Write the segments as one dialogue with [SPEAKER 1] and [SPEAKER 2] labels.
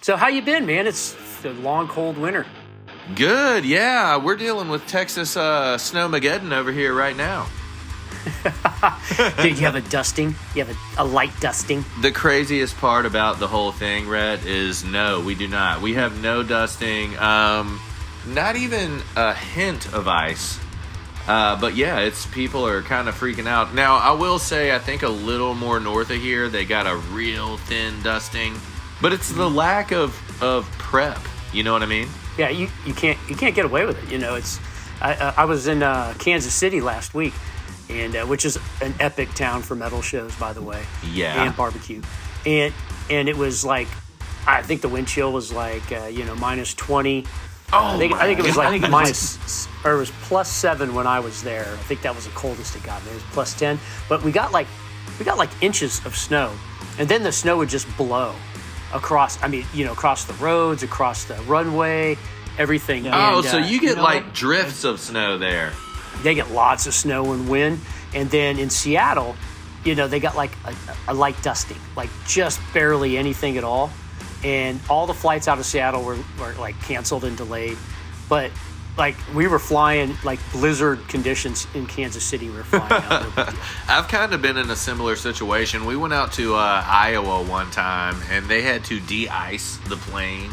[SPEAKER 1] So how you been, man? It's a long, cold winter.
[SPEAKER 2] Good, yeah. We're dealing with Texas snowmageddon over here right now.
[SPEAKER 1] Dude, you have a dusting? You have a light dusting?
[SPEAKER 2] The craziest part about the whole thing, Rhett, is no, we do not. We have no dusting. Not even a hint of ice. But yeah, people are kind of freaking out. Now, I will say, I think a little more north of here, they got a real thin dusting. But it's the lack of prep. You know what I mean?
[SPEAKER 1] Yeah, you can't get away with it. You know, I was in Kansas City last week, and which is an epic town for metal shows, by the way.
[SPEAKER 2] Yeah.
[SPEAKER 1] And barbecue, and it was like, I think the wind chill was like minus 20. I think it was like minus, or it was plus 7 when I was there. I think that was the coldest it got. It was plus 10, but we got like inches of snow, and then the snow would just blow across. I mean, across the roads, across the runway, everything.
[SPEAKER 2] Oh,
[SPEAKER 1] and,
[SPEAKER 2] so you get like drifts of snow there.
[SPEAKER 1] They get lots of snow and wind, and then in Seattle, they got like a light dusting, like just barely anything at all. And all the flights out of Seattle were like canceled and delayed. But like we were flying like blizzard conditions in Kansas City. We were flying out. No
[SPEAKER 2] I've kind of been in a similar situation. We went out to Iowa one time, and they had to de-ice the plane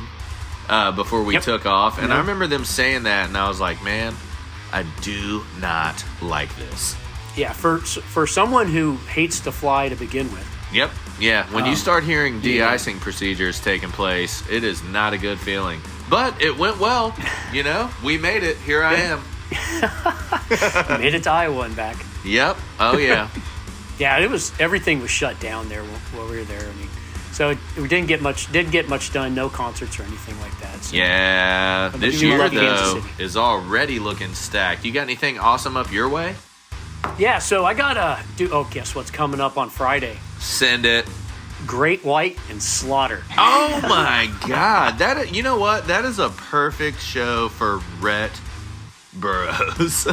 [SPEAKER 2] before we took off. And I remember them saying that, and I was like, man, I do not like this. Yeah,
[SPEAKER 1] for someone who hates to fly to begin with.
[SPEAKER 2] Yep. Yeah, when you start hearing de-icing procedures taking place, it is not a good feeling. But it went well, We made it. Here I am.
[SPEAKER 1] We made it to Iowa and back.
[SPEAKER 2] Yep. Oh, yeah.
[SPEAKER 1] Yeah, everything was shut down there while we were there. I mean, so we didn't get much done, no concerts or anything like that. So.
[SPEAKER 2] Yeah, this year, though, is already looking stacked. You got anything awesome up your way?
[SPEAKER 1] Yeah, so I got guess what's coming up on Friday?
[SPEAKER 2] Send it.
[SPEAKER 1] Great White and Slaughter.
[SPEAKER 2] Oh my God! You know what? That is a perfect show for Rhett Burroughs.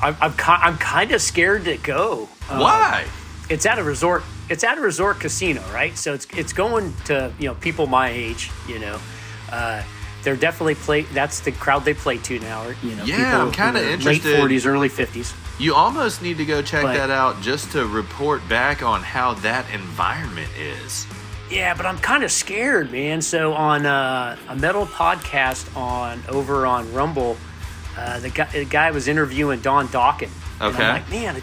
[SPEAKER 1] I'm kind of scared to go.
[SPEAKER 2] Why?
[SPEAKER 1] It's at a resort. It's at a resort casino, right? So it's going to people my age. They're definitely that's the crowd they play to now.
[SPEAKER 2] Yeah, I'm kind of interested.
[SPEAKER 1] Late 40s, early 50s.
[SPEAKER 2] You almost need to go check that out just to report back on how that environment is.
[SPEAKER 1] Yeah, but I'm kind of scared, man. So on a metal podcast over on Rumble, the guy was interviewing Don Dawkins.
[SPEAKER 2] Okay.
[SPEAKER 1] And I'm like, man,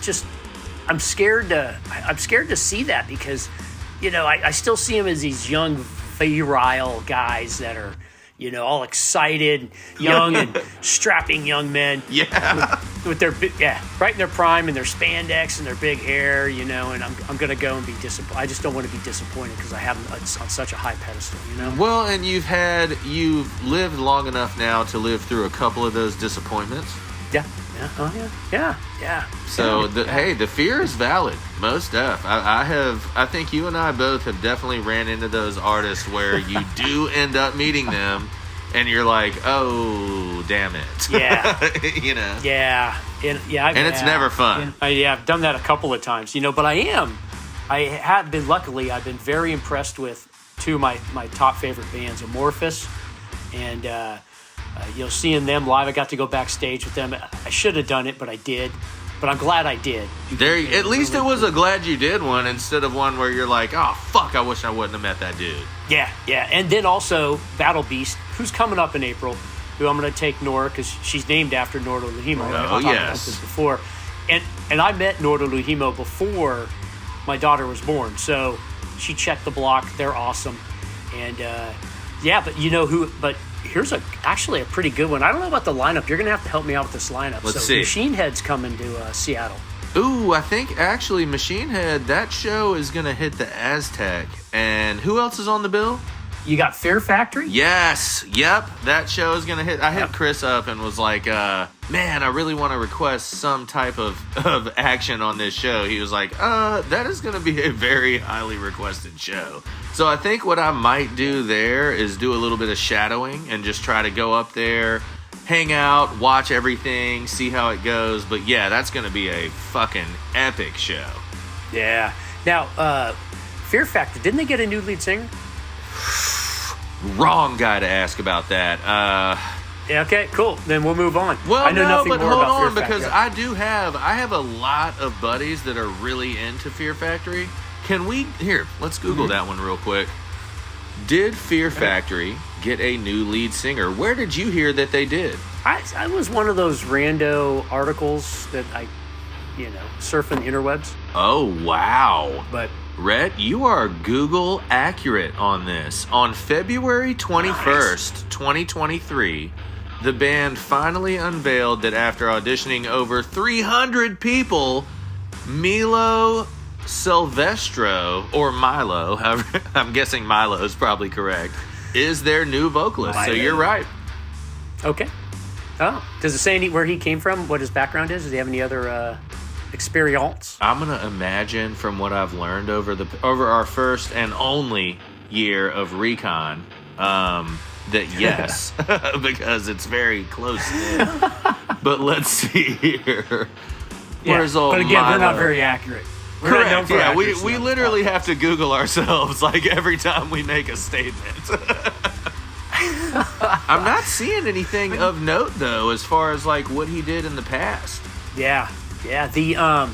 [SPEAKER 1] I'm scared to see that because, I still see him as these young, virile guys that are, all excited, young and strapping young men.
[SPEAKER 2] Yeah.
[SPEAKER 1] With their right in their prime and their spandex and their big hair, and I'm gonna go and be disappointed. I just don't want to be disappointed because I have them on such a high pedestal,
[SPEAKER 2] Well, and you've lived long enough now to live through a couple of those disappointments.
[SPEAKER 1] Yeah. Yeah.
[SPEAKER 2] So the fear is valid, most def. I think you and I both have definitely ran into those artists where you do end up meeting them, and you're like, oh, damn it.
[SPEAKER 1] Yeah.
[SPEAKER 2] Yeah.
[SPEAKER 1] And
[SPEAKER 2] it's never fun.
[SPEAKER 1] I've done that a couple of times, but I've been very impressed with two of my top favorite bands, Amorphous and seeing them live. I got to go backstage with them. I should have done it, but I did. But I'm glad I did.
[SPEAKER 2] At least it was a glad you did one instead of one where you're like, oh, fuck, I wish I wouldn't have met that dude.
[SPEAKER 1] Yeah. And then also Battle Beast, who's coming up in April, who I'm going to take Nora because she's named after Nordo Luhimo.
[SPEAKER 2] Oh, yes.
[SPEAKER 1] Before. And I met Nordo Luhimo before my daughter was born. So she checked the block. They're awesome. And, but here's actually a pretty good one. I don't know about the lineup. You're going to have to help me out with this lineup.
[SPEAKER 2] Let's see.
[SPEAKER 1] Machine Head's coming to Seattle.
[SPEAKER 2] Ooh, I think actually Machine Head, that show is going to hit the Aztec. And who else is on the bill?
[SPEAKER 1] You got Fear Factory?
[SPEAKER 2] Yes. Yep. That show is going to hit. I hit Chris up and was like, man, I really want to request some type of action on this show. He was like, that is going to be a very highly requested show. So I think what I might do there is do a little bit of shadowing and just try to go up there, hang out, watch everything, see how it goes. But yeah, that's going to be a fucking epic show.
[SPEAKER 1] Yeah. Now, Fear Factory, didn't they get a new lead singer?
[SPEAKER 2] Wrong guy to ask about that.
[SPEAKER 1] Yeah, okay, cool. Then we'll move on.
[SPEAKER 2] Well,
[SPEAKER 1] I know nothing
[SPEAKER 2] but
[SPEAKER 1] more
[SPEAKER 2] hold
[SPEAKER 1] about
[SPEAKER 2] on,
[SPEAKER 1] Fear
[SPEAKER 2] because
[SPEAKER 1] Factory.
[SPEAKER 2] I have a lot of buddies that are really into Fear Factory. Let's Google that one real quick. Did Fear Factory get a new lead singer? Where did you hear that they did?
[SPEAKER 1] I was one of those rando articles that I, surfing the interwebs.
[SPEAKER 2] Oh, wow.
[SPEAKER 1] But
[SPEAKER 2] Rhett, you are Google accurate on this. On February 21st, 2023, the band finally unveiled that after auditioning over 300 people, Milo Silvestro, or Milo, however, I'm guessing Milo is probably correct, is their new vocalist. So you're right.
[SPEAKER 1] Okay. Oh, does it say where he came from, what his background is? Does he have any other experience?
[SPEAKER 2] I'm going to imagine from what I've learned over our first and only year of Recon, that yes, because it's very close knit. But let's see here. Where's old
[SPEAKER 1] But again,
[SPEAKER 2] Milo?
[SPEAKER 1] we're not very accurate. We're not known
[SPEAKER 2] Correct.
[SPEAKER 1] for
[SPEAKER 2] Yeah,
[SPEAKER 1] accuracy
[SPEAKER 2] we
[SPEAKER 1] on
[SPEAKER 2] literally
[SPEAKER 1] this
[SPEAKER 2] have to Google ourselves like every time we make a statement. I'm not seeing anything of note though, as far as like what he did in the past.
[SPEAKER 1] Yeah. The I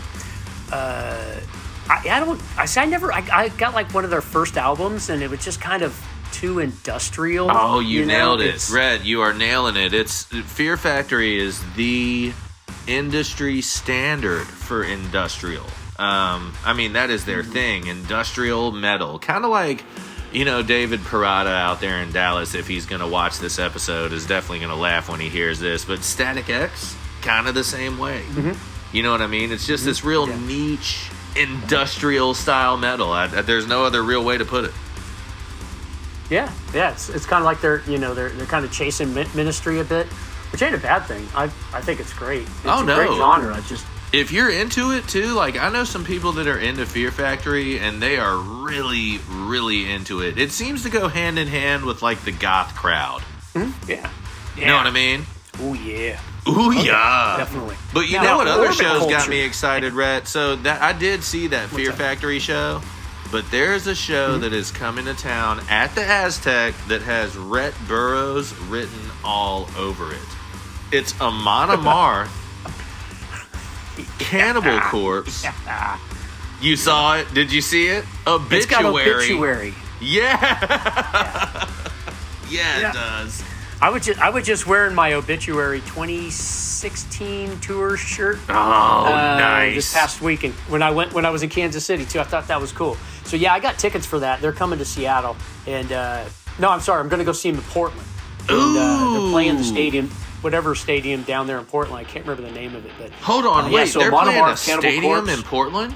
[SPEAKER 1] got like one of their first albums, and it was just kind of too industrial.
[SPEAKER 2] Oh, you nailed it,
[SPEAKER 1] It's,
[SPEAKER 2] Red. You are nailing it. It's Fear Factory is the industry standard for industrial. I mean, that is their thing, industrial metal. Kind of like, David Parada out there in Dallas, if he's going to watch this episode, is definitely going to laugh when he hears this. But Static X, kind of the same way. Mm-hmm. You know what I mean? It's just this real niche, industrial style metal. There's no other real way to put it.
[SPEAKER 1] Yeah. It's kind of like they're kind of chasing ministry a bit, which ain't a bad thing. I think it's great. It's a great genre.
[SPEAKER 2] If you're into it too, like I know some people that are into Fear Factory and they are really, really into it. It seems to go hand in hand with like the goth crowd.
[SPEAKER 1] Mm-hmm. Yeah.
[SPEAKER 2] You know what I mean?
[SPEAKER 1] Oh yeah.
[SPEAKER 2] Ooh yeah.
[SPEAKER 1] Definitely.
[SPEAKER 2] But you know what other shows got me excited, Rhett? So that I did see that Fear Factory show, but there's a show that is coming to town at the Aztec that has Rhett Burroughs written all over it. It's Amon Amarth. Cannibal Corpse. You saw it? Did you see it? Obituary.
[SPEAKER 1] It's got Obituary.
[SPEAKER 2] Yeah. Yeah, it does.
[SPEAKER 1] I was just wearing my Obituary 2016 tour shirt.
[SPEAKER 2] Oh, nice.
[SPEAKER 1] This past weekend when I was in Kansas City too. I thought that was cool. So yeah, I got tickets for that. They're coming to Seattle, and no, I'm sorry, I'm going to go see them in Portland. And, they're playing the stadium. Whatever stadium down there in Portland, I can't remember the name of it. But
[SPEAKER 2] hold on, wait,
[SPEAKER 1] so
[SPEAKER 2] they're playing a
[SPEAKER 1] Cannibal
[SPEAKER 2] stadium
[SPEAKER 1] Corpse.
[SPEAKER 2] in Portland?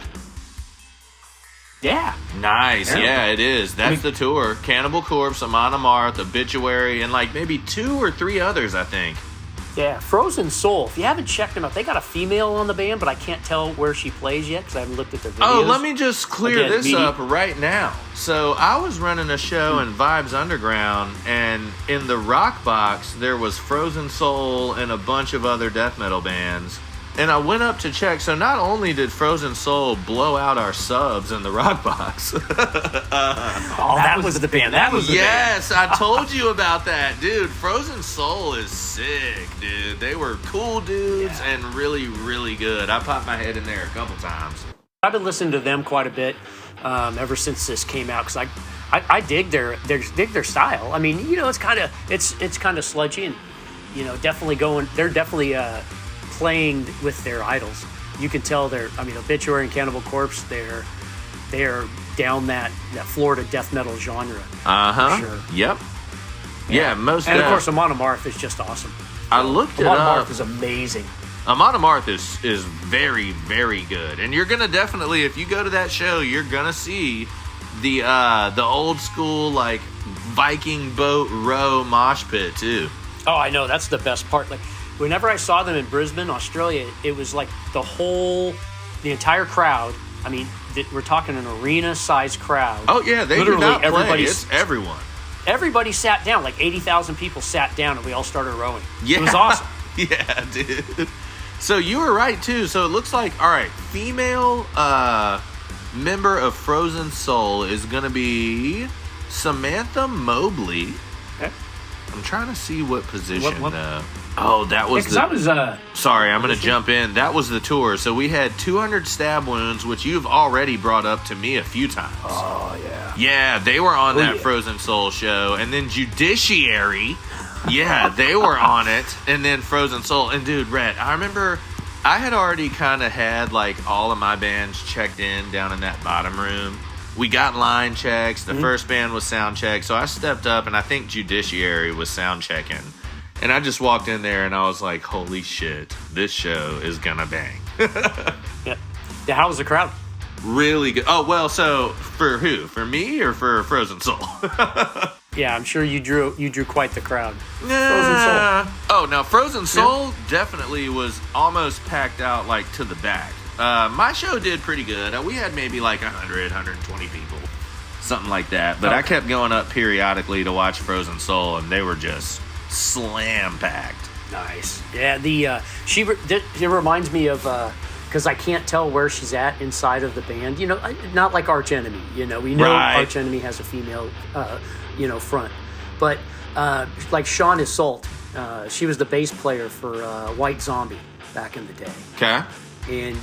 [SPEAKER 1] Yeah.
[SPEAKER 2] Nice, yeah, it is. That's the tour. Cannibal Corpse, Amon Amarth, Obituary, and like maybe 2 or 3 others, I think.
[SPEAKER 1] Yeah, Frozen Soul. If you haven't checked them out, they got a female on the band, but I can't tell where she plays yet because I haven't looked at their videos.
[SPEAKER 2] Oh, let me just clear this up right now. So I was running a show in Vibes Underground, and in the rock box, there was Frozen Soul and a bunch of other death metal bands. And I went up to check. So not only did Frozen Soul blow out our subs in the rock box.
[SPEAKER 1] That was the band. That was the band.
[SPEAKER 2] Yes, I told you about that. Dude, Frozen Soul is sick, dude. They were cool dudes and really, really good. I popped my head in there a couple times.
[SPEAKER 1] I've been listening to them quite a bit ever since this came out because I dig their style. I mean, it's kind of sludgy and definitely going. They're definitely playing with their idols. You can tell Obituary and Cannibal Corpse. They are down that Florida death metal genre.
[SPEAKER 2] For
[SPEAKER 1] sure.
[SPEAKER 2] Yep. Yeah, most.
[SPEAKER 1] And of course, Amon Amarth is just awesome.
[SPEAKER 2] I looked it up.
[SPEAKER 1] Amon Amarth is amazing.
[SPEAKER 2] Amon Amarth is very, very good, and you're gonna definitely, if you go to that show, you're gonna see the old school like Viking boat row mosh pit too.
[SPEAKER 1] Oh, I know, that's the best part. Like whenever I saw them in Brisbane, Australia, it was like the entire crowd. I mean, we're talking an arena-sized crowd.
[SPEAKER 2] Oh yeah, they
[SPEAKER 1] literally
[SPEAKER 2] do not play. It's everyone.
[SPEAKER 1] Everybody sat down. Like 80,000 people sat down, and we all started rowing.
[SPEAKER 2] Yeah.
[SPEAKER 1] It was awesome.
[SPEAKER 2] Yeah, dude. So you were right too. So it looks like, all right, female member of Frozen Soul is gonna be Samantha Mobley.
[SPEAKER 1] Okay.
[SPEAKER 2] I'm trying to see what position. Oh, that was Sorry, I'm going to jump in. That was the tour. So we had 200 stab wounds, which you've already brought up to me a few times.
[SPEAKER 1] Oh, yeah.
[SPEAKER 2] Yeah, they were on that Frozen Soul show. And then Judiciary. Yeah, they were on it. And then Frozen Soul. And dude, Rhett, I remember I had already kind of had like all of my bands checked in down in that bottom room. We got line checks. The first band was sound check. So I stepped up, and I think Judiciary was sound checking. And I just walked in there, and I was like, holy shit, this show is going to bang.
[SPEAKER 1] Yeah. How was the crowd?
[SPEAKER 2] Really good. Oh, well, so for who? For me or for Frozen Soul?
[SPEAKER 1] Yeah, I'm sure you drew quite the crowd.
[SPEAKER 2] Frozen Soul. Oh, now Frozen Soul definitely was almost packed out, like, to the back. My show did pretty good. We had maybe like 100, 120 people, something like that. But I kept going up periodically to watch Frozen Soul, and they were just slam packed.
[SPEAKER 1] Nice. Yeah, it reminds me of because I can't tell where she's at inside of the band. You know, not like Arch Enemy. You know, we know Arch Enemy has a female, front, but like Sean Isolt, she was the bass player for White Zombie back in the day.
[SPEAKER 2] Okay.
[SPEAKER 1] And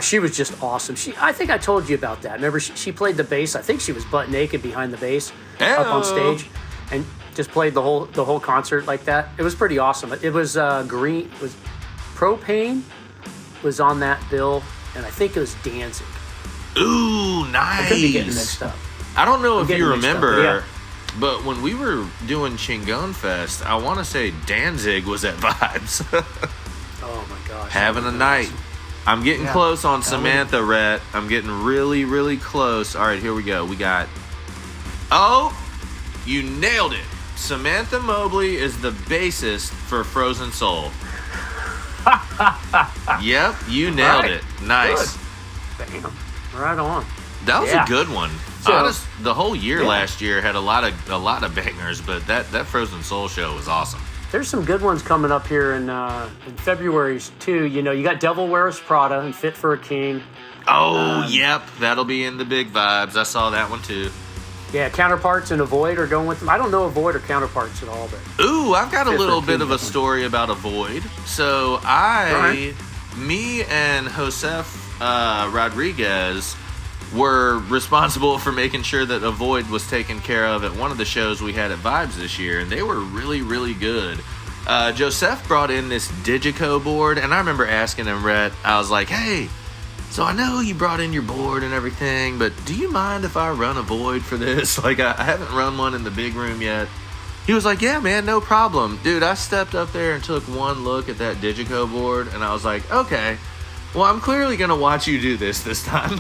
[SPEAKER 1] she was just awesome. I think I told you about that. Remember, she played the bass. I think she was butt naked behind the bass up on stage, and just played the whole concert like that. It was pretty awesome. It was green. It was Propane was on that bill, and I think it was Danzig.
[SPEAKER 2] Ooh, nice.
[SPEAKER 1] I could be getting mixed up.
[SPEAKER 2] I don't know if you remember, but when we were doing Chingon Fest, I want to say Danzig was at Vibes.
[SPEAKER 1] Oh my gosh!
[SPEAKER 2] Having a night. Awesome. I'm getting close on Samantha, Rhett. I'm getting really, really close. All right, here we go. We got... Oh, you nailed it. Samantha Mobley is the bassist for Frozen Soul. Yep, you nailed it. Nice.
[SPEAKER 1] Good. Bam. Right on.
[SPEAKER 2] That was a good one. The whole year last year had a lot of bangers, but that Frozen Soul show was awesome.
[SPEAKER 1] There's some good ones coming up here in February too. You know, you got Devil Wears Prada and Fit for a King.
[SPEAKER 2] Oh, yep, that'll be in the big vibes. I saw that one too.
[SPEAKER 1] Yeah, Counterparts and Avoid are going with them. I don't know Avoid or Counterparts at all, but
[SPEAKER 2] ooh, I've got a little bit of a story about Avoid. So me and Josef Rodriguez were responsible for making sure that Avoid was taken care of at one of the shows we had at Vibes this year, and they were really, really good. Joseph brought in this Digico board, and I remember asking him, Rhett, I was like, hey, so I know you brought in your board and everything, but do you mind if I run Avoid for this? Like, I haven't run one in the big room yet. He was like, yeah, man, no problem. Dude, I stepped up there and took one look at that Digico board, and I was like, okay, well, I'm clearly going to watch you do this time.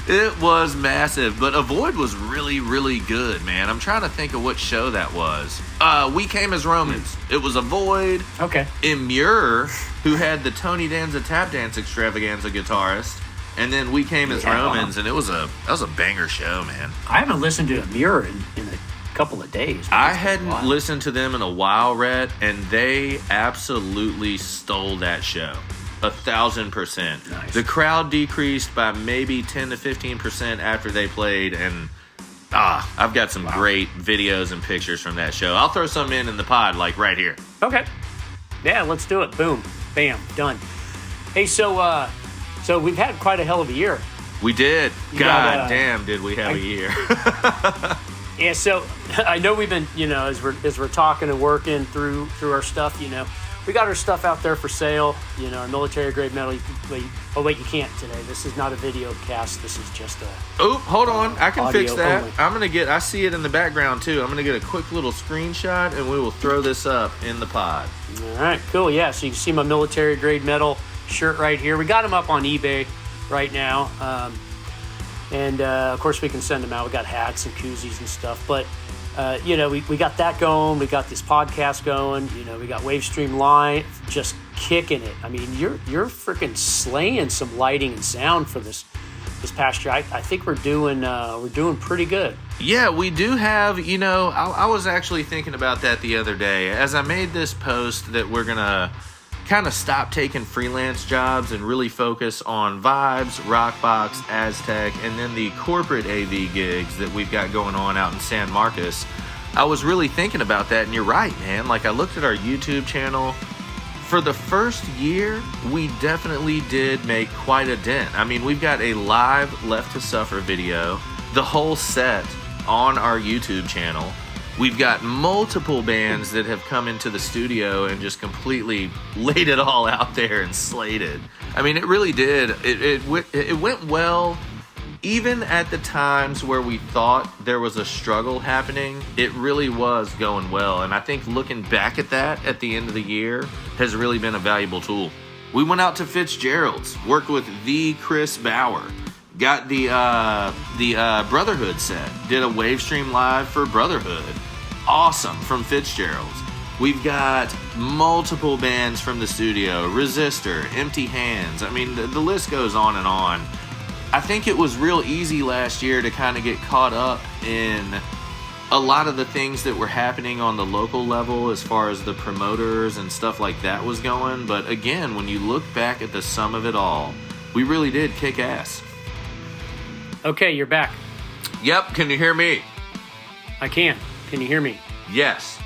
[SPEAKER 2] It was massive, but Avoid was really, really good, man. I'm trying to think of what show that was. We Came as Romans. It was Avoid.
[SPEAKER 1] Okay.
[SPEAKER 2] Immure, who had the Tony Danza Tap Dance Extravaganza guitarist, and then We Came as Romans, and that was a banger show, man.
[SPEAKER 1] I haven't listened to Immure in a couple of days.
[SPEAKER 2] I hadn't listened to them in a while, Rhett, and they absolutely stole that show. 1,000%.
[SPEAKER 1] Nice.
[SPEAKER 2] The crowd decreased by maybe 10 to 15% after they played, and I've got some great videos and pictures from that show. I'll throw some in the pod, like right here.
[SPEAKER 1] Okay. Yeah, let's do it. Boom. Bam. Done. Hey, so we've had quite a hell of a year.
[SPEAKER 2] We did. God damn, did we have a year.
[SPEAKER 1] Yeah, so I know we've been, as we're talking and working through our stuff, we got our stuff out there for sale, our military grade metal. You can't today. This is not a video cast. This is just a...
[SPEAKER 2] Oh, hold on. I can fix that.
[SPEAKER 1] Only.
[SPEAKER 2] I see it in the background too. I'm going to get a quick little screenshot and we will throw this up in the pod.
[SPEAKER 1] All right, cool. Yeah, so you can see my military grade metal shirt right here. We got them up on eBay right now. And of course we can send them out. We got hats and koozies and stuff, but we got that going. We got this podcast going. We got Wavestream Live just kicking it. I mean, you're freaking slaying some lighting and sound for this past year. I think we're doing pretty good.
[SPEAKER 2] Yeah, we do have. I was actually thinking about that the other day as I made this post that we're gonna kind of stop taking freelance jobs and really focus on Vibes, Rockbox, Aztec, and then the corporate AV gigs that we've got going on out in San Marcos, I was really thinking about that, and you're right, man. Like, I looked at our YouTube channel. For the first year, we definitely did make quite a dent. I mean, we've got a live Left to Suffer video, the whole set on our YouTube channel. We've got multiple bands that have come into the studio and just completely laid it all out there and slayed it. I mean, it really did. It went well. Even at the times where we thought there was a struggle happening, it really was going well. And I think looking back at that at the end of the year has really been a valuable tool. We went out to Fitzgerald's, worked with the Chris Bauer, got the Brotherhood set, did a wave stream live for Brotherhood. Awesome, from Fitzgerald's. We've got multiple bands from the studio, Resistor, Empty Hands. I mean, the list goes on and on. I think it was real easy last year to kind of get caught up in a lot of the things that were happening on the local level as far as the promoters and stuff like that was going. But again, when you look back at the sum of it all, we really did kick ass.
[SPEAKER 1] Okay, you're back.
[SPEAKER 2] Yep, can you hear me?
[SPEAKER 1] I can. Can you hear me?
[SPEAKER 2] Yes.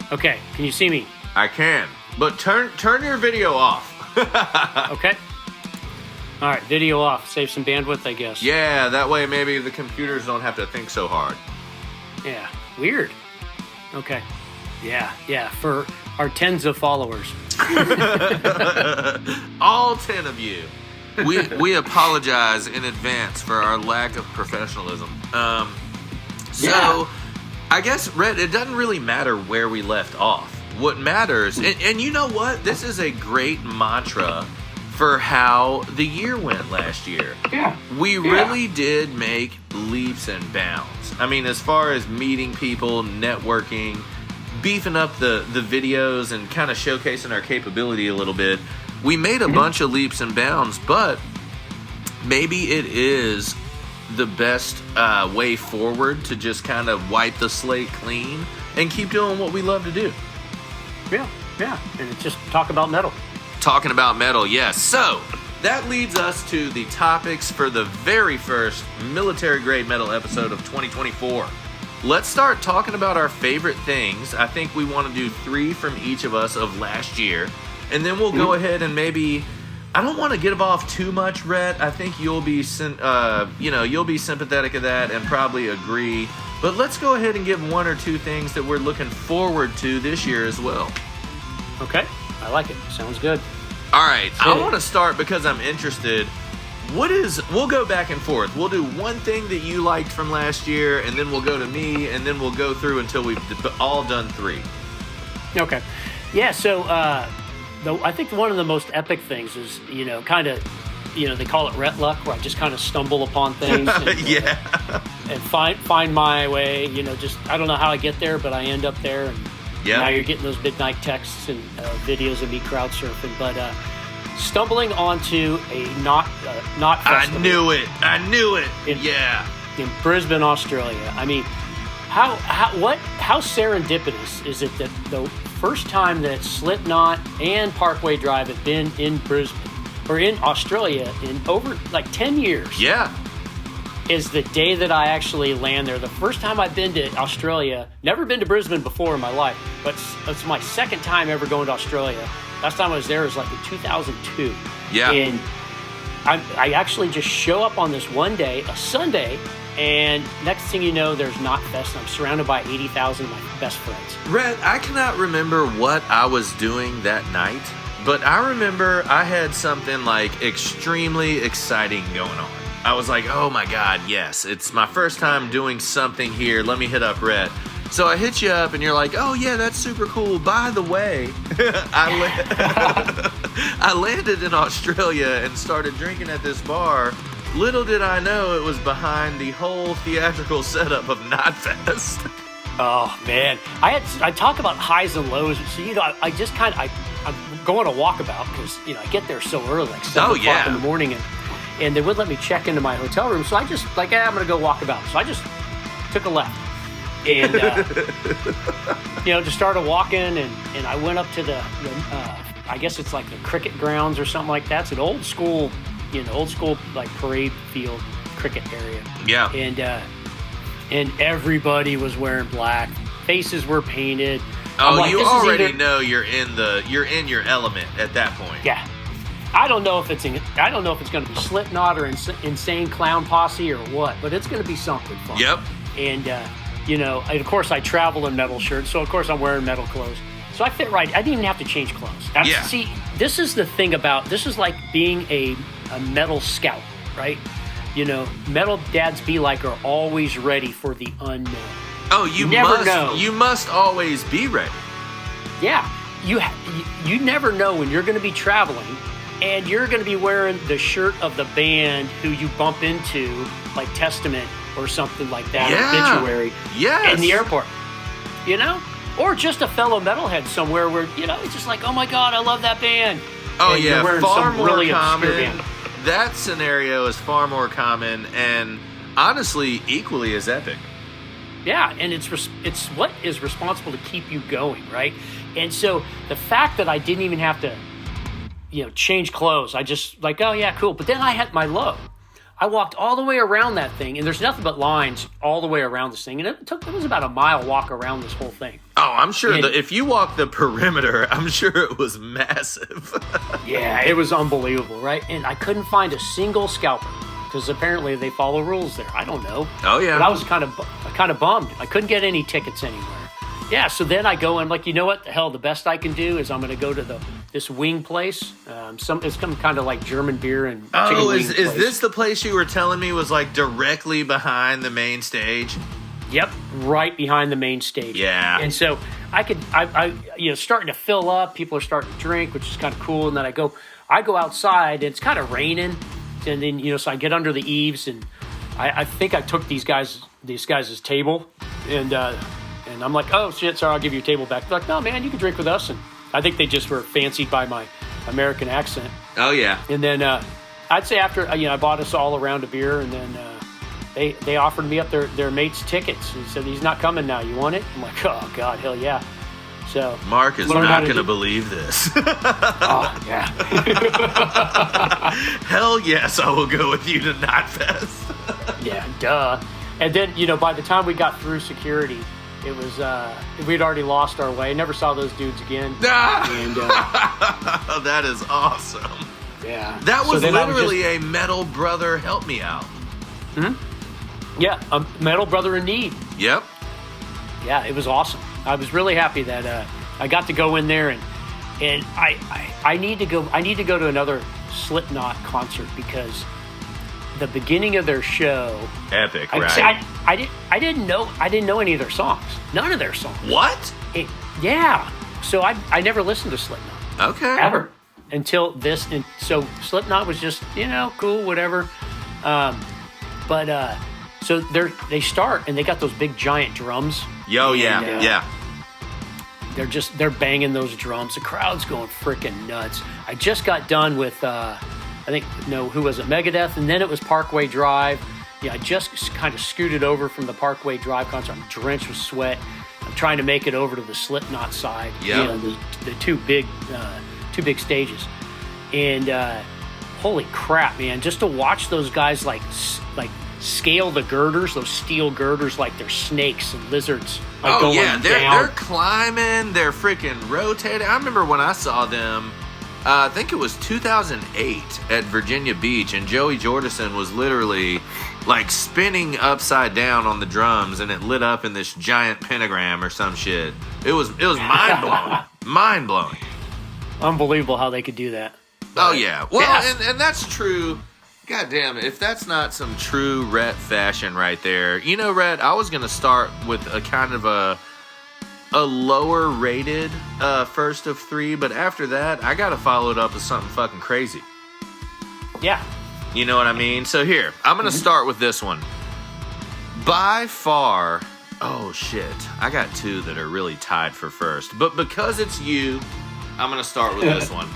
[SPEAKER 1] Okay, can you see me?
[SPEAKER 2] I can. But turn your video off.
[SPEAKER 1] Okay. All right, video off. Save some bandwidth, I guess.
[SPEAKER 2] Yeah, that way maybe the computers don't have to think so hard.
[SPEAKER 1] Yeah, weird. Okay. Yeah, for our tens of followers.
[SPEAKER 2] All 10 of you. We apologize in advance for our lack of professionalism. So, I guess, Rhett, it doesn't really matter where we left off. What matters, and you know what? This is a great mantra for how the year went last year.
[SPEAKER 3] Yeah.
[SPEAKER 2] We really did make leaps and bounds. I mean, as far as meeting people, networking, beefing up the videos and kind of showcasing our capability a little bit, we made a bunch of leaps and bounds, but maybe it is the best way forward to just kind of wipe the slate clean and keep doing what we love to do.
[SPEAKER 1] Yeah. And it's just talk about metal.
[SPEAKER 2] Talking about metal, yes. So, that leads us to the topics for the very first military-grade metal episode of 2024. Let's start talking about our favorite things. I think we want to do 3 from each of us of last year. And then we'll go ahead and maybe... I don't want to get off too much, Rhett. I think you'll be sympathetic of that and probably agree. But let's go ahead and give 1 or 2 things that we're looking forward to this year as well.
[SPEAKER 1] Okay. I like it. Sounds good.
[SPEAKER 2] All right. I want to start because I'm interested. We'll go back and forth. We'll do one thing that you liked from last year, and then we'll go to me, and then we'll go through until we've all done 3.
[SPEAKER 1] Okay. Yeah, so I think one of the most epic things is, they call it Rhett luck, where I just kind of stumble upon things. And, and find my way, I don't know how I get there, but I end up there. And now you're getting those midnight texts and videos of me crowd surfing. But stumbling onto a not festival.
[SPEAKER 2] I knew it.
[SPEAKER 1] In Brisbane, Australia. I mean, how serendipitous is it that the first time that Slipknot and Parkway Drive have been in Brisbane or in Australia in over like 10 years?
[SPEAKER 2] Yeah.
[SPEAKER 1] Is the day that I actually land there. The first time I've been to Australia, never been to Brisbane before in my life, but it's my second time ever going to Australia. Last time I was there was like in 2002.
[SPEAKER 2] Yeah.
[SPEAKER 1] And I actually just show up on this one day, a Sunday, and next thing you know, there's Knotfest, and I'm surrounded by 80,000 of my best friends.
[SPEAKER 2] Rhett, I cannot remember what I was doing that night, but I remember I had something like extremely exciting going on. I was like, oh my God, yes, it's my first time doing something here. Let me hit up Rhett. So I hit you up and you're like, oh yeah, that's super cool. By the way, I landed in Australia and started drinking at this bar. Little did I know it was behind the whole theatrical setup of Knotfest.
[SPEAKER 1] Oh man, I talk about highs and lows. So I'm going to walkabout because I get there so early, like 7 o'clock in the morning, and they wouldn't let me check into my hotel room. So I just I'm going to go walkabout. So I just took a left and just started walking, and I went up to the I guess it's like the cricket grounds or something like that. It's an old school, like parade field cricket area.
[SPEAKER 2] Yeah.
[SPEAKER 1] And everybody was wearing black. Faces were painted.
[SPEAKER 2] Oh,
[SPEAKER 1] like,
[SPEAKER 2] you already know you're in your element at that point.
[SPEAKER 1] Yeah. I don't know if it's going to be Slipknot or Insane Clown Posse or what, but it's going to be something fun.
[SPEAKER 2] Yep.
[SPEAKER 1] And and of course I travel in metal shirts, so of course I'm wearing metal clothes. So I fit right. I didn't even have to change clothes. See, this is the thing this is like being a metal scout, right? Metal dads be like are always ready for the unknown.
[SPEAKER 2] Oh, you
[SPEAKER 1] never know.
[SPEAKER 2] You must always be ready.
[SPEAKER 1] Yeah, you never know when you're going to be traveling, and you're going to be wearing the shirt of the band who you bump into, like Testament or something like that, or Obituary, in the airport. Or just a fellow metalhead somewhere where it's just like, oh my god, I love that band.
[SPEAKER 2] Oh
[SPEAKER 1] and
[SPEAKER 2] yeah,
[SPEAKER 1] you're wearing
[SPEAKER 2] far
[SPEAKER 1] some
[SPEAKER 2] more
[SPEAKER 1] really
[SPEAKER 2] common.
[SPEAKER 1] obscure band.
[SPEAKER 2] That scenario is far more common and honestly equally as epic.
[SPEAKER 1] Yeah, and it's what is responsible to keep you going, right? And so the fact that I didn't even have to, change clothes, I just like, oh yeah, cool. But then I had my low. I walked all the way around that thing, and there's nothing but lines all the way around this thing, and it was about a mile walk around this whole thing.
[SPEAKER 2] Oh, I'm sure if you walk the perimeter, I'm sure it was massive.
[SPEAKER 1] Yeah, it was unbelievable, right? And I couldn't find a single scalper. Because apparently they follow rules there. I don't know.
[SPEAKER 2] Oh yeah.
[SPEAKER 1] But I was kind of bummed. I couldn't get any tickets anywhere. Yeah. So then I go and like, you know what? The hell, the best I can do is I'm going to go to this wing place. It's some kind of like German beer and chicken wing place.
[SPEAKER 2] Is this the place you were telling me was like directly behind the main stage?
[SPEAKER 1] Yep, right behind the main stage.
[SPEAKER 2] Yeah.
[SPEAKER 1] And so I starting to fill up. People are starting to drink, which is kind of cool. And then I go outside and it's kind of raining. And then, so I get under the eaves, and I think I took these guys' table, and I'm like, oh shit, sorry, I'll give you a table back. They're like, no man, you can drink with us. And I think they just were fancied by my American accent.
[SPEAKER 2] Oh yeah.
[SPEAKER 1] And then I'd say after I bought us all a round of beer, and then they offered me up their mate's tickets. He said he's not coming now. You want it? I'm like, oh god, hell yeah. So
[SPEAKER 2] Mark is not going to believe this.
[SPEAKER 1] Oh, yeah.
[SPEAKER 2] Hell yes, I will go with you to Knotfest.
[SPEAKER 1] Yeah, duh. And then, by the time we got through security, it was, we'd already lost our way. Never saw those dudes again. And,
[SPEAKER 2] that is awesome.
[SPEAKER 1] Yeah.
[SPEAKER 2] That was literally a metal brother help me out.
[SPEAKER 1] Mm-hmm. Yeah, a metal brother in need.
[SPEAKER 2] Yep.
[SPEAKER 1] Yeah, it was awesome. I was really happy that I got to go in there, and I need to go. I need to go to another Slipknot concert because the beginning of their show,
[SPEAKER 2] epic, right?
[SPEAKER 1] I didn't know any of their songs. None of their songs.
[SPEAKER 2] What?
[SPEAKER 1] Yeah. So I never listened to Slipknot.
[SPEAKER 2] Okay.
[SPEAKER 1] Ever until this, and so Slipknot was just cool, whatever. So they start and they got those big giant drums.
[SPEAKER 2] Yeah.
[SPEAKER 1] They're banging those drums. The crowd's going freaking nuts. I just got done with who was it? Megadeth, and then it was Parkway Drive. Yeah, I just kind of scooted over from the Parkway Drive concert. I'm drenched with sweat. I'm trying to make it over to the Slipknot side.
[SPEAKER 2] Yeah,
[SPEAKER 1] the two big stages, and holy crap, man! Just to watch those guys like scale the girders, those steel girders, like they're snakes and lizards.
[SPEAKER 2] They're climbing, they're freaking rotating. I remember when I saw them, I think it was 2008 at Virginia Beach, and Joey Jordison was literally like spinning upside down on the drums, and it lit up in this giant pentagram or some shit. It was mind blowing.
[SPEAKER 1] Unbelievable how they could do that.
[SPEAKER 2] Oh yeah, well, and that's true. God damn it, if that's not some true Rett fashion right there. Rett, I was going to start with a kind of a lower rated first of three, but after that, I got to follow it up with something fucking crazy.
[SPEAKER 1] Yeah.
[SPEAKER 2] You know what I mean? So here, I'm going to start with this one. By far, oh shit, I got two that are really tied for first. But because it's you, I'm going to start with this one.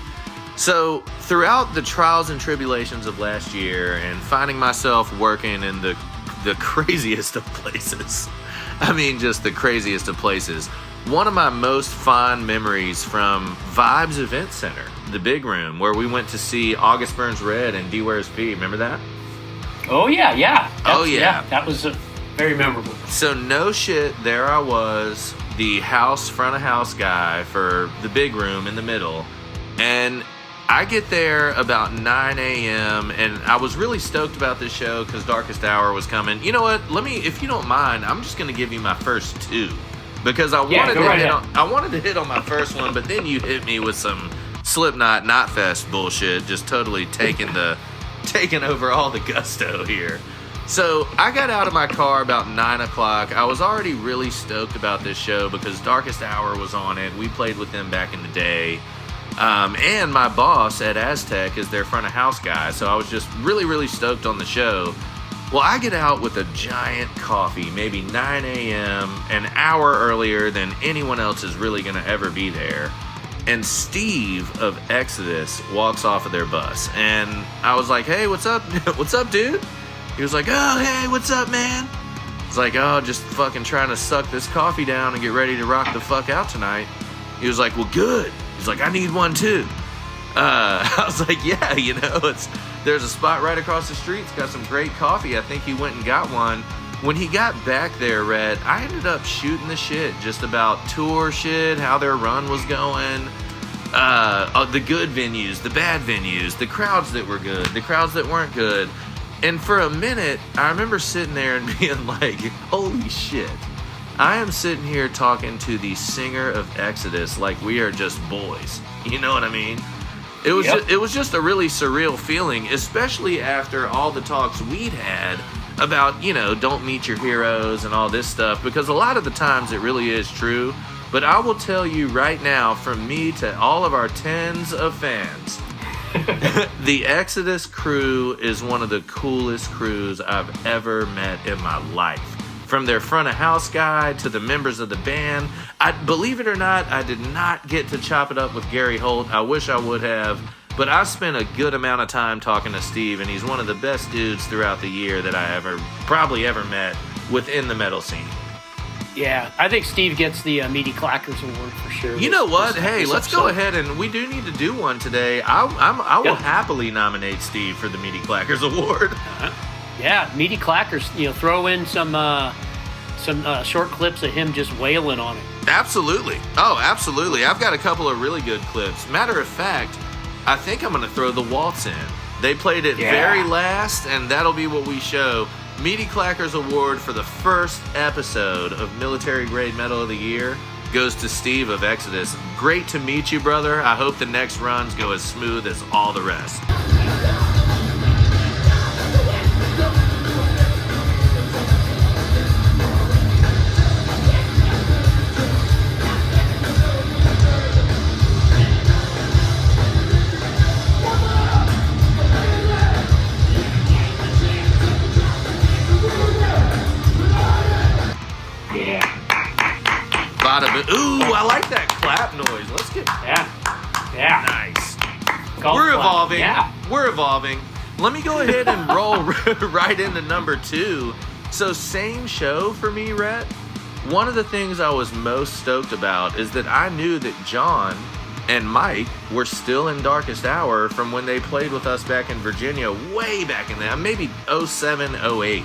[SPEAKER 2] So, throughout the trials and tribulations of last year and finding myself working in the craziest of places, I mean just the craziest of places, one of my most fond memories from Vibes Event Center, the big room, where we went to see August Burns Red and D Ware's P. Remember that?
[SPEAKER 1] Oh, yeah.
[SPEAKER 2] Yeah.
[SPEAKER 1] That was very memorable.
[SPEAKER 2] So no shit, there I was, the front of house guy for the big room in the middle. And I get there about 9 a.m. and I was really stoked about this show because Darkest Hour was coming. You know what? If you don't mind, I'm just going to give you my first two. Because I wanted to hit on my first one, but then you hit me with some Slipknot Knotfest bullshit, just totally taking over all the gusto here. So I got out of my car about 9 o'clock. I was already really stoked about this show because Darkest Hour was on it. We played with them back in the day. And my boss at Aztec is their front of house guy. So I was just really, really stoked on the show. Well, I get out with a giant coffee, maybe 9 a.m., an hour earlier than anyone else is really going to ever be there. And Steve of Exodus walks off of their bus. And I was like, hey, what's up? What's up, dude? He was like, oh, hey, what's up, man? It's like, oh, just fucking trying to suck this coffee down and get ready to rock the fuck out tonight. He was like, well, good. He's like, I need one too. I was like, yeah, there's a spot right across the street. It's got some great coffee. I think he went and got one. When he got back there, Rhett, I ended up shooting the shit just about tour shit, how their run was going, the good venues, the bad venues, the crowds that were good, the crowds that weren't good. And for a minute, I remember sitting there and being like, holy shit. I am sitting here talking to the singer of Exodus like we are just boys. You know what I mean? It was just a really surreal feeling, especially after all the talks we'd had about, don't meet your heroes and all this stuff, because a lot of the times it really is true. But I will tell you right now, from me to all of our tens of fans, the Exodus crew is one of the coolest crews I've ever met in my life. From their front of house guy to the members of the band. Believe it or not, I did not get to chop it up with Gary Holt. I wish I would have. But I spent a good amount of time talking to Steve, and he's one of the best dudes throughout the year that I probably ever met within the metal scene.
[SPEAKER 1] Yeah, I think Steve gets the Meaty Clackers Award for sure.
[SPEAKER 2] You know what? Hey, let's go ahead, and we do need to do one today. I will happily nominate Steve for the Meaty Clackers Award.
[SPEAKER 1] Yeah, Meaty Clackers, throw in some short clips of him just wailing on it.
[SPEAKER 2] Absolutely. Oh, absolutely. I've got a couple of really good clips. Matter of fact, I think I'm going to throw the waltz in. They played it very last, and that'll be what we show. Meaty Clackers Award for the first episode of Military Grade Metal of the Year goes to Steve of Exodus. Great to meet you, brother. I hope the next runs go as smooth as all the rest. Ooh, I like that clap noise. Let's get nice. We're evolving. Yeah. We're evolving. Let me go ahead and roll right into number 2. So same show for me, Rhett. One of the things I was most stoked about is that I knew that John and Mike were still in Darkest Hour from when they played with us back in Virginia, way back in there, maybe 07, 08.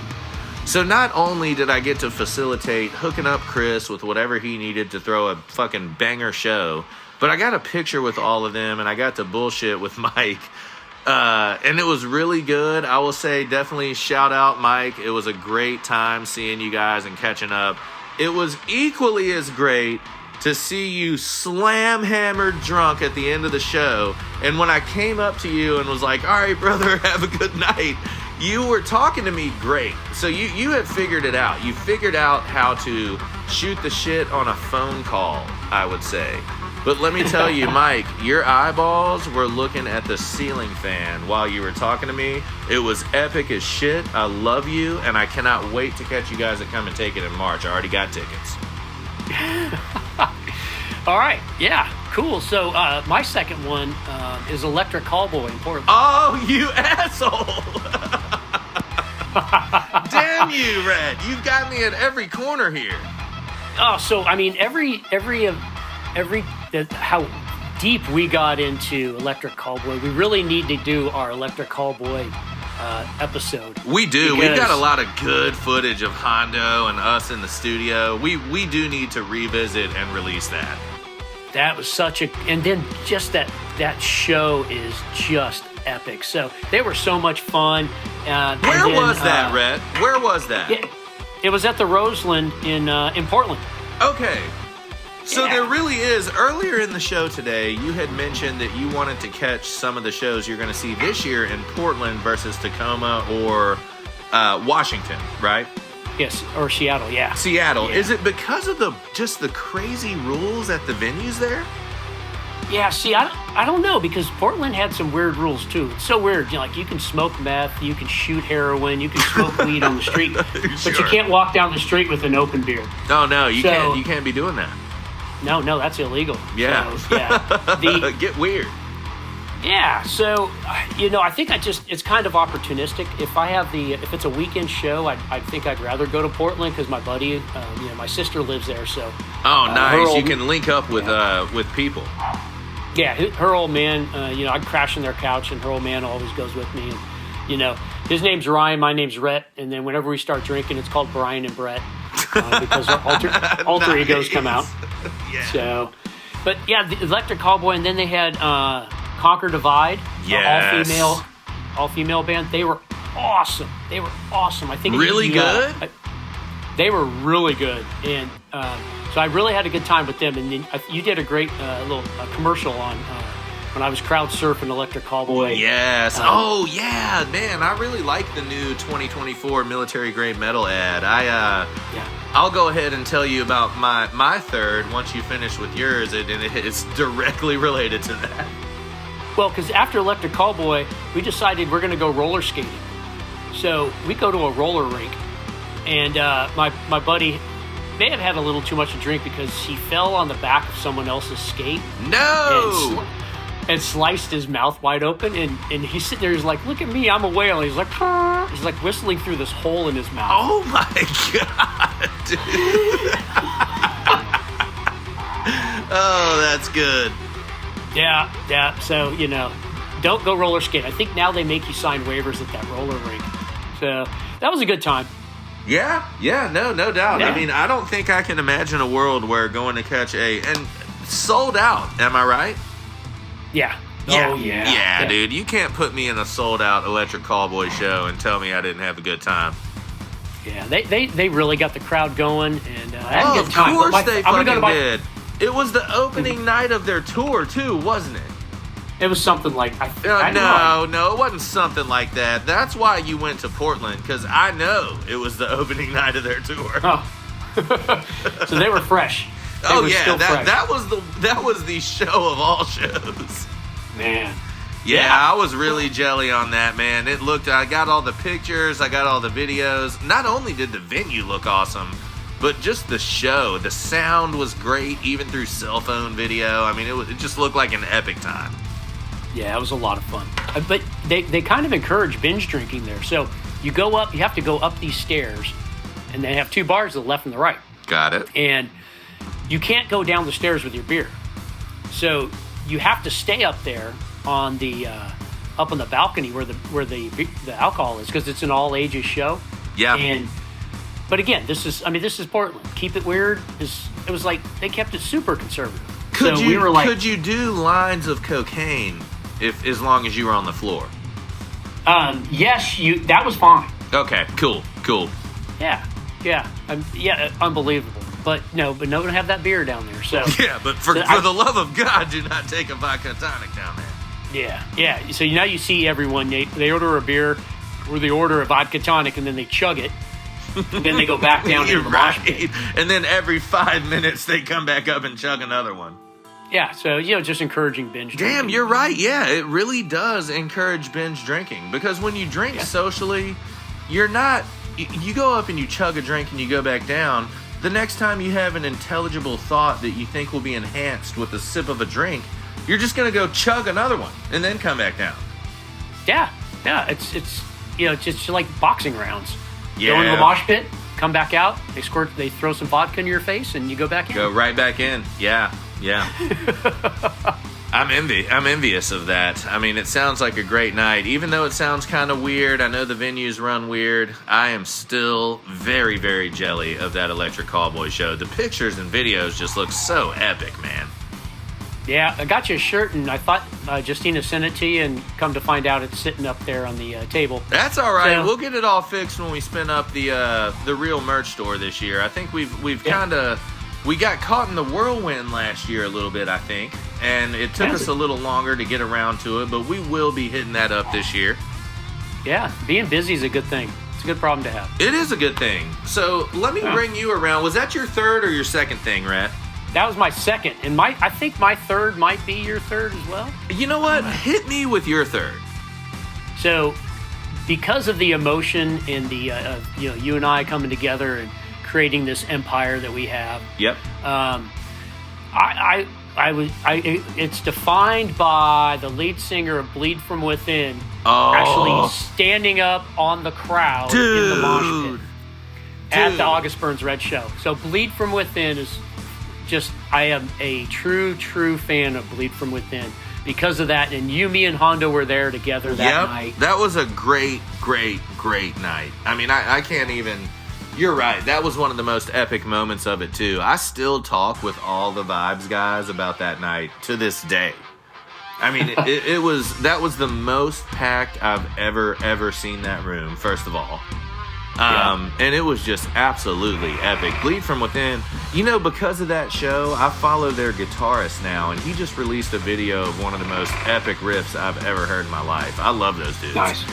[SPEAKER 2] So not only did I get to facilitate hooking up Chris with whatever he needed to throw a fucking banger show, but I got a picture with all of them and I got to bullshit with Mike. And it was really good. I will say definitely shout out Mike. It was a great time seeing you guys and catching up. It was equally as great to see you slam hammered drunk at the end of the show. And when I came up to you and was like, all right, brother, have a good night, you were talking to me great. So you had figured it out. You figured out how to shoot the shit on a phone call, I would say. But let me tell you, Mike, your eyeballs were looking at the ceiling fan while you were talking to me. It was epic as shit. I love you, and I cannot wait to catch you guys at Come and Take It in March. I already got tickets.
[SPEAKER 1] All right. Yeah. Cool. So my second one is Electric Callboy in Portland.
[SPEAKER 2] Oh, you asshole! Damn you, Red. You've got me at every corner here.
[SPEAKER 1] Oh, so I mean, how deep we got into Electric Callboy. We really need to do our Electric Callboy episode.
[SPEAKER 2] We do. We've got a lot of good footage of Hondo and us in the studio. We do need to revisit and release that.
[SPEAKER 1] That was and then just that show is just epic. So they were so much fun.
[SPEAKER 2] Where was that, Rhett? Where was that?
[SPEAKER 1] It was at the Roseland in Portland.
[SPEAKER 2] Okay. So there really is. Earlier in the show today, you had mentioned that you wanted to catch some of the shows you're going to see this year in Portland versus Tacoma or Washington, right?
[SPEAKER 1] Yes, or Seattle, yeah.
[SPEAKER 2] Seattle.
[SPEAKER 1] Yeah.
[SPEAKER 2] Is it because of the crazy rules at the venues there?
[SPEAKER 1] Yeah, see, I don't know, because Portland had some weird rules, too. It's so weird. You know, like, you can smoke meth, you can shoot heroin, you can smoke weed on the street, but you can't walk down the street with an open beer.
[SPEAKER 2] Oh, no, you can't. You can't be doing that.
[SPEAKER 1] No, that's illegal.
[SPEAKER 2] Yeah.
[SPEAKER 1] So, yeah.
[SPEAKER 2] Get weird.
[SPEAKER 1] Yeah, so, I think it's kind of opportunistic. If it's a weekend show, I think I'd rather go to Portland because my buddy, my sister lives there, so.
[SPEAKER 2] Oh, nice. You can link up with people.
[SPEAKER 1] Yeah, her old man, I'd crash on their couch, and her old man always goes with me. And, his name's Ryan, my name's Rhett, and then whenever we start drinking, it's called Brian and Brett because our alter egos come out.
[SPEAKER 2] Yeah.
[SPEAKER 1] So, but yeah, the Electric Callboy, and then they had Conquer Divide,
[SPEAKER 2] yes.
[SPEAKER 1] all female band. They were awesome. I think
[SPEAKER 2] really good.
[SPEAKER 1] They were really good, and so I really had a good time with them. And then you did a great little commercial on when I was crowd surfing Electric Callboy.
[SPEAKER 2] Yes. Oh yeah, man! I really like the new 2024 military grade metal ad. I'll go ahead and tell you about my third once you finish with yours, and it's directly related to that.
[SPEAKER 1] Well, because after Electric Callboy, we decided we're going to go roller skating. So we go to a roller rink, and my buddy may have had a little too much to drink because he fell on the back of someone else's skate.
[SPEAKER 2] No!
[SPEAKER 1] And sliced his mouth wide open, and he's sitting there, he's like, look at me, I'm a whale. And he's like whistling through this hole in his mouth.
[SPEAKER 2] Oh my God, dude. Oh, that's good.
[SPEAKER 1] Yeah. So, don't go roller skate. I think now they make you sign waivers at that roller rink. So that was a good time.
[SPEAKER 2] Yeah, no doubt.
[SPEAKER 1] Yeah.
[SPEAKER 2] I mean, I don't think I can imagine a world where going to catch and sold out, am I right?
[SPEAKER 1] Yeah.
[SPEAKER 2] Yeah.
[SPEAKER 1] Oh, yeah.
[SPEAKER 2] Yeah, dude. You can't put me in a sold-out Electric Callboy show and tell me I didn't have a good time.
[SPEAKER 1] Yeah, they really got the crowd going, and I had a good time.
[SPEAKER 2] Of course they fucking did. It was the opening night of their tour, too, wasn't it?
[SPEAKER 1] It was something like...
[SPEAKER 2] No, it wasn't something like that. That's why you went to Portland, because I know it was the opening night of their tour.
[SPEAKER 1] Oh. So they were fresh.
[SPEAKER 2] That was the show of all shows.
[SPEAKER 1] Man.
[SPEAKER 2] Yeah, I was really jelly on that, man. I got all the pictures, I got all the videos. Not only did the venue look awesome, but just the show. The sound was great, even through cell phone video. I mean, it just looked like an epic time.
[SPEAKER 1] Yeah, it was a lot of fun. But they kind of encourage binge drinking there. So you have to go up these stairs, and they have two bars to the left and the right.
[SPEAKER 2] Got it.
[SPEAKER 1] And you can't go down the stairs with your beer. So you have to stay up there on the up on the balcony where the alcohol is, because it's an all ages show.
[SPEAKER 2] Yeah.
[SPEAKER 1] But again, this is Portland. Keep it weird. It was like they kept it super conservative.
[SPEAKER 2] Could you do lines of cocaine as long as you were on the floor?
[SPEAKER 1] Yes, that was fine.
[SPEAKER 2] Okay, cool.
[SPEAKER 1] Yeah, unbelievable. But no one have that beer down there. So
[SPEAKER 2] yeah, but for the love of God, do not take a vodka tonic down there.
[SPEAKER 1] Yeah. So now you see everyone, they order a beer, or they order a vodka tonic, and then they chug it, and then they go back down into the mosh pit.
[SPEAKER 2] And then every 5 minutes they come back up and chug another one.
[SPEAKER 1] Yeah, so just encouraging binge drinking.
[SPEAKER 2] Damn, you're right. Yeah, it really does encourage binge drinking, because when you drink socially, you're not. You go up and you chug a drink and you go back down. The next time you have an intelligible thought that you think will be enhanced with a sip of a drink, you're just going to go chug another one and then come back down.
[SPEAKER 1] Yeah. It's just like boxing rounds.
[SPEAKER 2] Yeah.
[SPEAKER 1] Go into the mosh pit, come back out. They throw some vodka in your face, and you go back in.
[SPEAKER 2] Go right back in. Yeah. I'm envious of that. I mean, it sounds like a great night. Even though it sounds kind of weird, I know the venues run weird. I am still very, very jelly of that Electric Callboy show. The pictures and videos just look so epic, man.
[SPEAKER 1] Yeah, I got you a shirt, and I thought Justina sent it to you, and come to find out it's sitting up there on the table.
[SPEAKER 2] That's all right.
[SPEAKER 1] So,
[SPEAKER 2] we'll get it all fixed when we spin up the real merch store this year. I think we got caught in the whirlwind last year a little bit, I think, and it took us a little longer to get around to it, but we will be hitting that up this year.
[SPEAKER 1] Yeah, being busy is a good thing. It's a good problem to have.
[SPEAKER 2] It is a good thing. So let me bring you around. Was that your third or your second thing, Rhett?
[SPEAKER 1] That was my second, and I think my third might be your third as well.
[SPEAKER 2] You know what? Hit me with your third.
[SPEAKER 1] So, because of the emotion and the you and I coming together and creating this empire that we have.
[SPEAKER 2] Yep.
[SPEAKER 1] It's defined by the lead singer of Bleed From Within actually standing up on the crowd in the mosh pit at the August Burns Red show. So Bleed From Within is just, I am a true fan of Bleed From Within because of that. And me and Hondo were there together that night.
[SPEAKER 2] That was a great night. I mean, I can't even... You're right. That was one of the most epic moments of it, too. I still talk with all the Vibes guys about that night to this day. I mean, that was the most packed I've ever seen that room, first of all. And it was just absolutely epic. Bleed From Within, because of that show, I follow their guitarist now, and he just released a video of one of the most epic riffs I've ever heard in my life. I love those dudes.
[SPEAKER 1] Nice.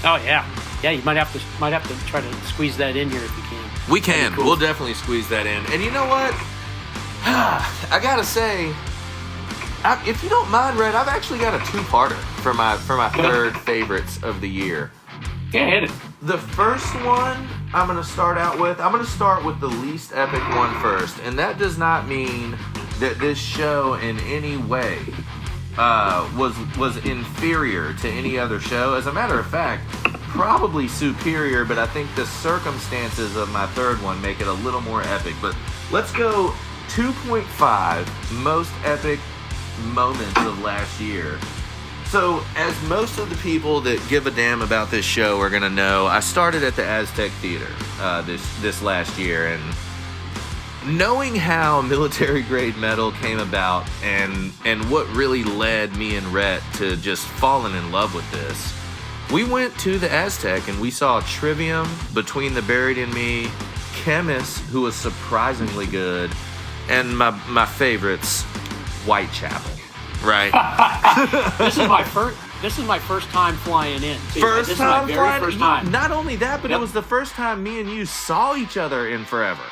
[SPEAKER 1] Oh, yeah. Yeah, you might have to try to squeeze that in here if you can.
[SPEAKER 2] We can. Cool. We'll definitely squeeze that in. And you know what? I gotta say, if you don't mind, Red, I've actually got a two-parter for my third favorites of the year.
[SPEAKER 1] Yeah, hit it.
[SPEAKER 2] The first one I'm going to start with the least epic one first. And that does not mean that this show in any way was inferior to any other show. As a matter of fact, probably superior, but I think the circumstances of my third one make it a little more epic. But let's go 2.5 most epic moments of last year. So, as most of the people that give a damn about this show are going to know, I started at the Aztec Theater this last year, and knowing how military-grade metal came about and what really led me and Rhett to just falling in love with this, we went to the Aztec and we saw Trivium, Between the Buried and Me, Chemist, who was surprisingly good, and my favorites, Whitechapel. Right.
[SPEAKER 1] This is my first time flying in.
[SPEAKER 2] First time. Not only that, but it was the first time me and you saw each other in forever.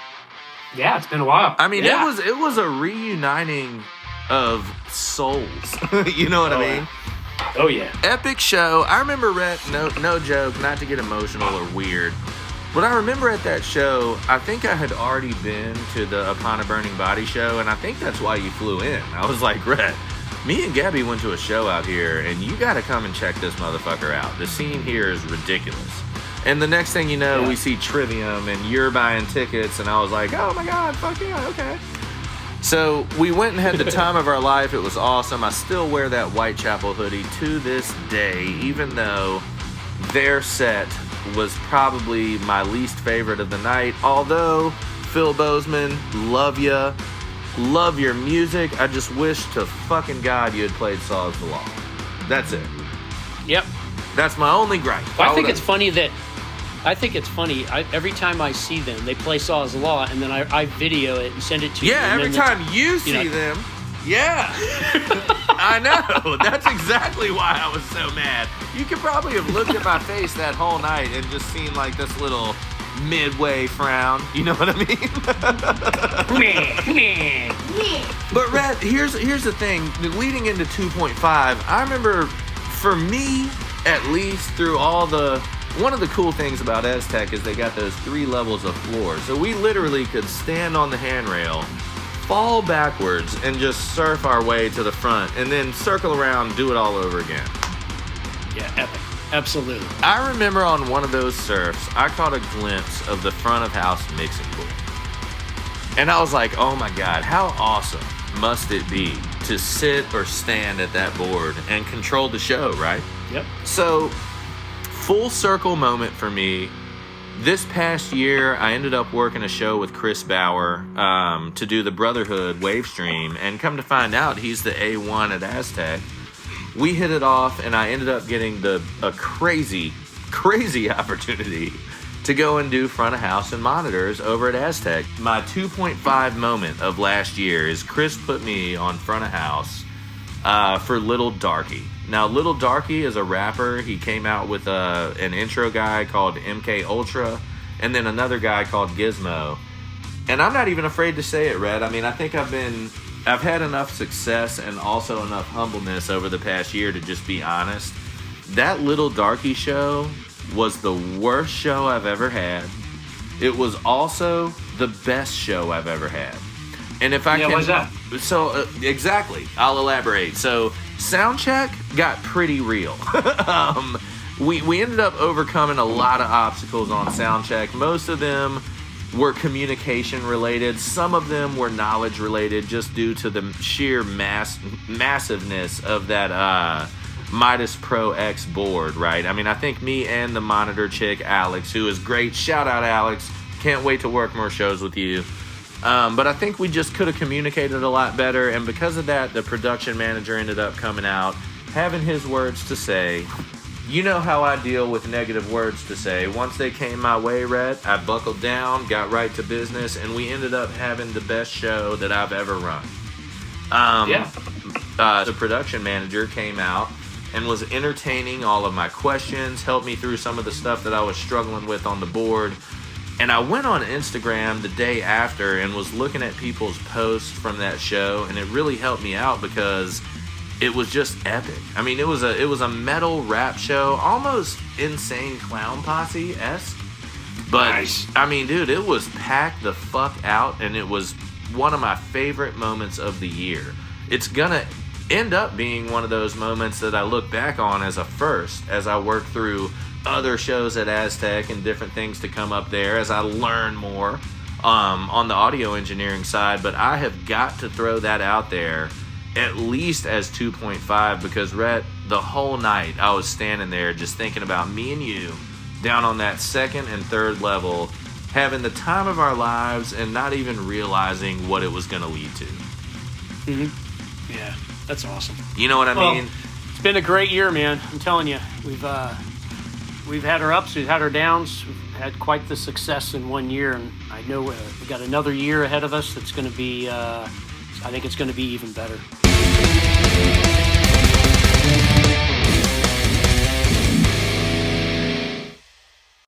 [SPEAKER 1] Yeah, it's been a while.
[SPEAKER 2] I mean, it was a reuniting of souls. You know what I mean?
[SPEAKER 1] Oh yeah.
[SPEAKER 2] Epic show. I remember Rhett, no joke, not to get emotional or weird, but I remember at that show, I think I had already been to the Upon a Burning Body show, and I think that's why you flew in. I was like, Rhett, me and Gabby went to a show out here, and you got to come and check this motherfucker out. The scene here is ridiculous. And the next thing you know, we see Trivium, and you're buying tickets, and I was like, oh my God, fuck yeah, okay. So we went and had the time of our life. It was awesome. I still wear that Whitechapel hoodie to this day, even though their set was probably my least favorite of the night. Although, Phil Bozeman, love ya. Love your music. I just wish to fucking God you had played Saws the Law. That's it.
[SPEAKER 1] Yep.
[SPEAKER 2] That's my only gripe.
[SPEAKER 1] I think it's funny. Every time I see them, they play Saws the Law, and then I video it and send it to you.
[SPEAKER 2] Yeah, every time you see them. Yeah. I know. That's exactly why I was so mad. You could probably have looked at my face that whole night and just seen like this little midway frown. You know what I mean? But Rhett, here's the thing. Leading into 2.5, I remember, for me, at least through all one of the cool things about Aztec is they got those 3 levels of floor. So we literally could stand on the handrail, fall backwards, and just surf our way to the front, and then circle around, do it all over again.
[SPEAKER 1] Yeah, epic. Absolutely.
[SPEAKER 2] I remember on one of those surfs, I caught a glimpse of the front of house mixing board. And I was like, oh my God, how awesome must it be to sit or stand at that board and control the show, right?
[SPEAKER 1] Yep.
[SPEAKER 2] So, full circle moment for me. This past year, I ended up working a show with Chris Bauer to do the Brotherhood wave stream, and come to find out, he's the A1 at Aztec. We hit it off, and I ended up getting a crazy opportunity to go and do front of house and monitors over at Aztec. My 2.5 moment of last year is Chris put me on front of house for Little Darky. Now, Little Darky is a rapper. He came out with an intro guy called MK Ultra, and then another guy called Gizmo. And I'm not even afraid to say it, Red. I mean, I think I've had enough success and also enough humbleness over the past year to just be honest. That Little Darky show was the worst show I've ever had. It was also the best show I've ever had. And if I can...
[SPEAKER 1] why's that?
[SPEAKER 2] So, exactly. I'll elaborate. So, sound check got pretty real. We ended up overcoming a lot of obstacles on sound check. Most of them were communication related. Some of them were knowledge related, just due to the sheer massiveness of that Midas Pro X board, right? I mean, I think me and the monitor chick, Alex, who is great. Shout out, Alex. Can't wait to work more shows with you. But I think we just could have communicated a lot better, and because of that, the production manager ended up coming out, having his words to say. You know how I deal with negative words to say. Once they came my way, Rhett, I buckled down, got right to business, and we ended up having the best show that I've ever run. The production manager came out and was entertaining all of my questions, helped me through some of the stuff that I was struggling with on the board. And I went on Instagram the day after and was looking at people's posts from that show, and it really helped me out because it was just epic. I mean, it was a metal rap show, almost Insane Clown Posse-esque. But, nice. I mean, dude, it was packed the fuck out, and it was one of my favorite moments of the year. It's gonna end up being one of those moments that I look back on as a first, as I work through other shows at Aztec and different things to come up there as I learn more on the audio engineering side. But I have got to throw that out there at least as 2.5, because Rhett, the whole night I was standing there just thinking about me and you down on that second and third level, having the time of our lives and not even realizing what it was going to lead to.
[SPEAKER 1] Mm-hmm. Yeah, that's awesome.
[SPEAKER 2] You know what I mean?
[SPEAKER 1] It's been a great year, man. I'm telling you, we've had our ups, we've had our downs, we've had quite the success in 1 year, and I know we got another year ahead of us that's going to be, I think it's going to be even better.